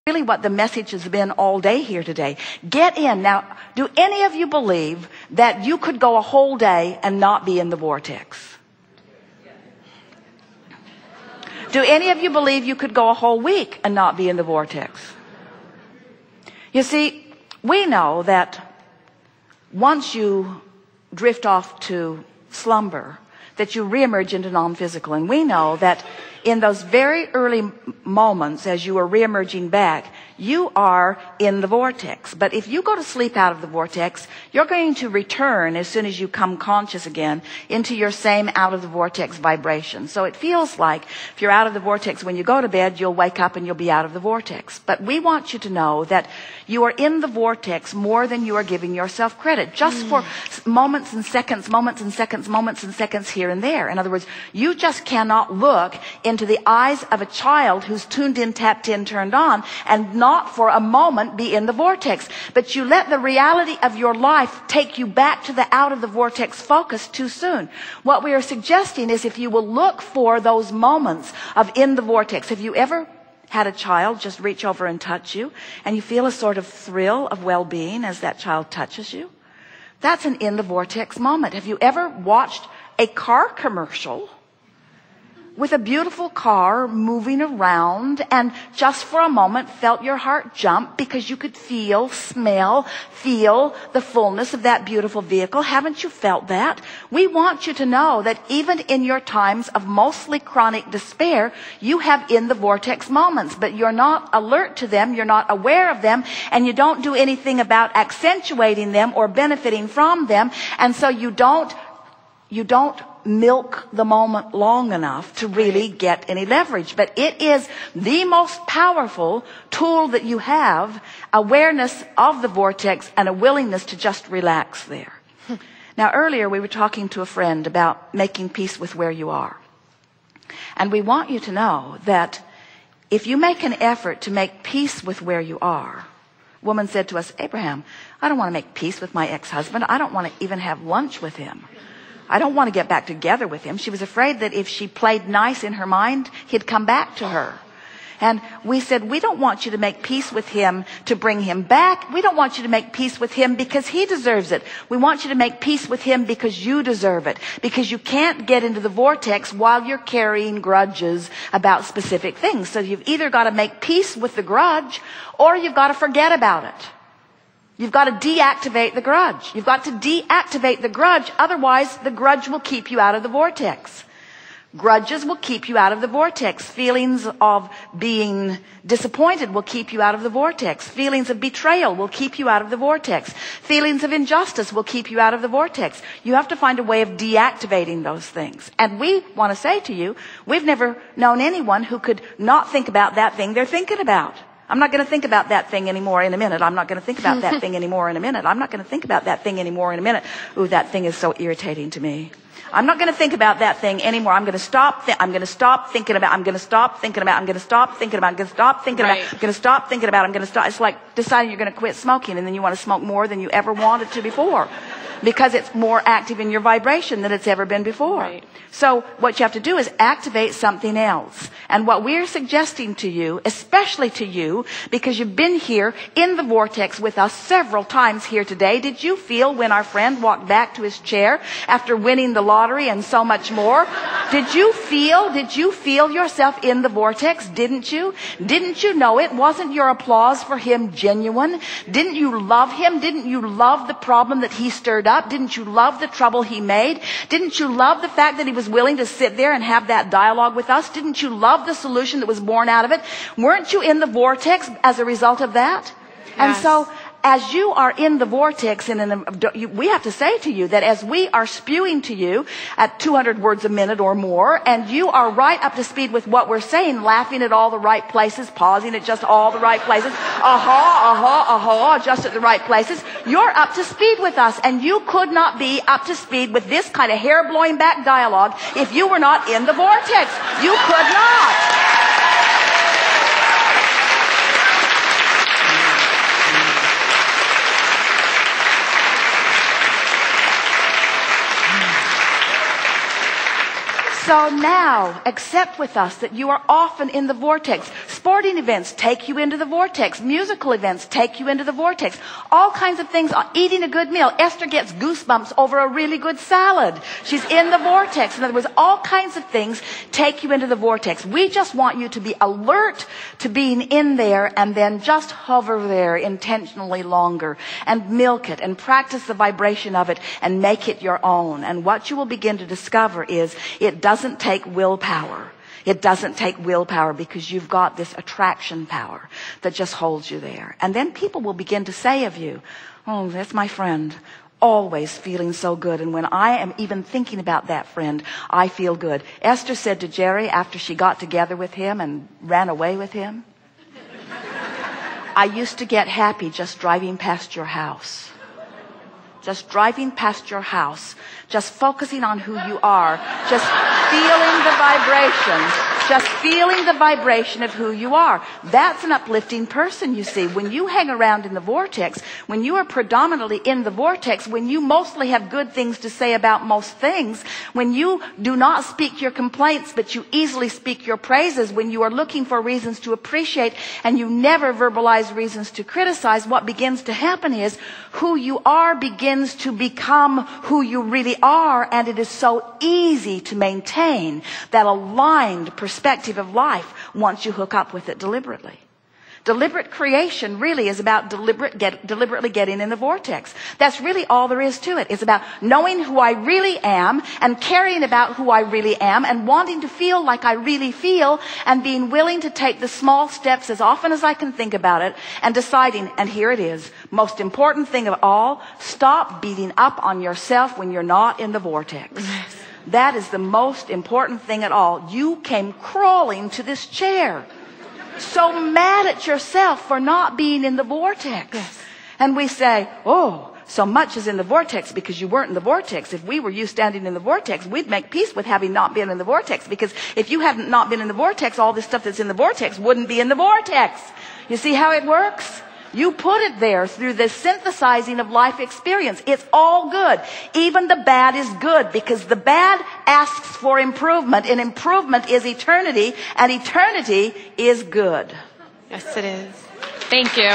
really what the message has been all day here today. Get in. Now, do any of you believe that you could go a whole day and not be in the vortex? Do any of you believe you could go a whole week and not be in the vortex? You see, we know that once you drift off to slumber, that you reemerge into non-physical. And we know that in those very early moments, as you are reemerging back, you are in the vortex. But if you go to sleep out of the vortex, you're going to return as soon as you come conscious again into your same out of the vortex vibration. So it feels like if you're out of the vortex when you go to bed, you'll wake up and you'll be out of the vortex. But we want you to know that you are in the vortex more than you are giving yourself credit, just for moments and seconds, moments and seconds, moments and seconds here and there. In other words, you just cannot look into the eyes of a child who's tuned in, tapped in, turned on, and not for a moment be in the vortex. But you let the reality of your life take you back to the out of the vortex focus too soon. What we are suggesting is if you will look for those moments of in the vortex. Have you ever had a child just reach over and touch you and you feel a sort of thrill of well-being as that child touches you? That's an in the vortex moment. Have you ever watched a car commercial with a beautiful car moving around and just for a moment felt your heart jump because you could feel the fullness of that beautiful vehicle? Haven't you felt that? We want you to know that even in your times of mostly chronic despair, you have in the vortex moments, but you're not alert to them, you're not aware of them, and you don't do anything about accentuating them or benefiting from them, and so you don't milk the moment long enough to really get any leverage. But it is the most powerful tool that you have, awareness of the vortex and a willingness to just relax there. Now, earlier we were talking to a friend about making peace with where you are. And we want you to know that if you make an effort to make peace with where you are, a woman said to us, Abraham, I don't want to make peace with my ex-husband. I don't want to even have lunch with him. I don't want to get back together with him. She was afraid that if she played nice in her mind, he'd come back to her. And we said, we don't want you to make peace with him to bring him back. We don't want you to make peace with him because he deserves it. We want you to make peace with him because you deserve it. Because you can't get into the vortex while you're carrying grudges about specific things. So you've either got to make peace with the grudge or you've got to forget about it. You've got to deactivate the grudge. You've got to deactivate the grudge. Otherwise, the grudge will keep you out of the vortex. Grudges will keep you out of the vortex. Feelings of being disappointed will keep you out of the vortex. Feelings of betrayal will keep you out of the vortex. Feelings of injustice will keep you out of the vortex. You have to find a way of deactivating those things. And we want to say to you, we've never known anyone who could not think about that thing they're thinking about. I'm not going to think about that thing anymore in a minute. I'm not going to think about that thing anymore in a minute. I'm not going to think about that thing anymore in a minute. Ooh, that thing is so irritating to me. I'm not going to think about that thing anymore. I'm going to stop. I'm going to stop thinking about. I'm going to stop thinking about. I'm going to stop thinking about. I'm going to stop thinking about. I'm going to stop thinking about. I'm going to stop. It's like deciding you're going to quit smoking and then you want to smoke more than you ever wanted to before. Because it's more active in your vibration than it's ever been before. Right. So what you have to do is activate something else. And what we're suggesting to you, especially to you, because you've been here in the vortex with us several times here today, did you feel when our friend walked back to his chair after winning the lottery and so much more? Did you feel yourself in the vortex? Didn't you? Didn't you know it? Wasn't your applause for him genuine? Didn't you love him? Didn't you love the problem that he stirred up? Didn't you love the trouble he made? Didn't you love the fact that he was willing to sit there and have that dialogue with us? Didn't you love the solution that was born out of it? Weren't you in the vortex as a result of that? Yes. And so as you are in the vortex, we have to say to you that as we are spewing to you at 200 words a minute or more, and you are right up to speed with what we're saying, laughing at all the right places, pausing at just all the right places, just at the right places, you're up to speed with us. And you could not be up to speed with this kind of hair-blowing back dialogue if you were not in the vortex. You could not. So now, accept with us that you are often in the vortex. Sporting events take you into the vortex. Musical events take you into the vortex. All kinds of things. Eating a good meal. Esther gets goosebumps over a really good salad. She's in the vortex. In other words, all kinds of things take you into the vortex. We just want you to be alert to being in there, and then just hover there intentionally longer and milk it and practice the vibration of it and make it your own. And what you will begin to discover is it doesn't take willpower. It doesn't take willpower, because you've got this attraction power that just holds you there. And then people will begin to say of you, oh, that's my friend, always feeling so good. And when I am even thinking about that friend, I feel good. Esther said to Jerry after she got together with him and ran away with him, I used to get happy just driving past your house. Just driving past your house, just focusing on who you are, just feeling the vibration of who you are. That's an uplifting person, you see. When you hang around in the vortex, when you are predominantly in the vortex, when you mostly have good things to say about most things, when you do not speak your complaints, but you easily speak your praises, when you are looking for reasons to appreciate and you never verbalize reasons to criticize, what begins to happen is who you are begins to become who you really are, and it is so easy to maintain that aligned perspective of life once you hook up with it deliberately. Deliberate creation really is about deliberately getting in the vortex. That's really all there is to it. It's about knowing who I really am and caring about who I really am and wanting to feel like I really feel, and being willing to take the small steps as often as I can think about it, and deciding, and here it is, most important thing of all, stop beating up on yourself when you're not in the vortex. Yes. That is the most important thing at all. You came crawling to this chair, so mad at yourself for not being in the vortex. Yes. And we say, oh, so much is in the vortex because you weren't in the vortex. If we were you standing in the vortex, we'd make peace with having not been in the vortex, because if you hadn't not been in the vortex, all this stuff that's in the vortex wouldn't be in the vortex. You see how it works? You put it there through the synthesizing of life experience. It's all good. Even the bad is good, because the bad asks for improvement, and improvement is eternity, and eternity is good. Yes, it is. Thank you.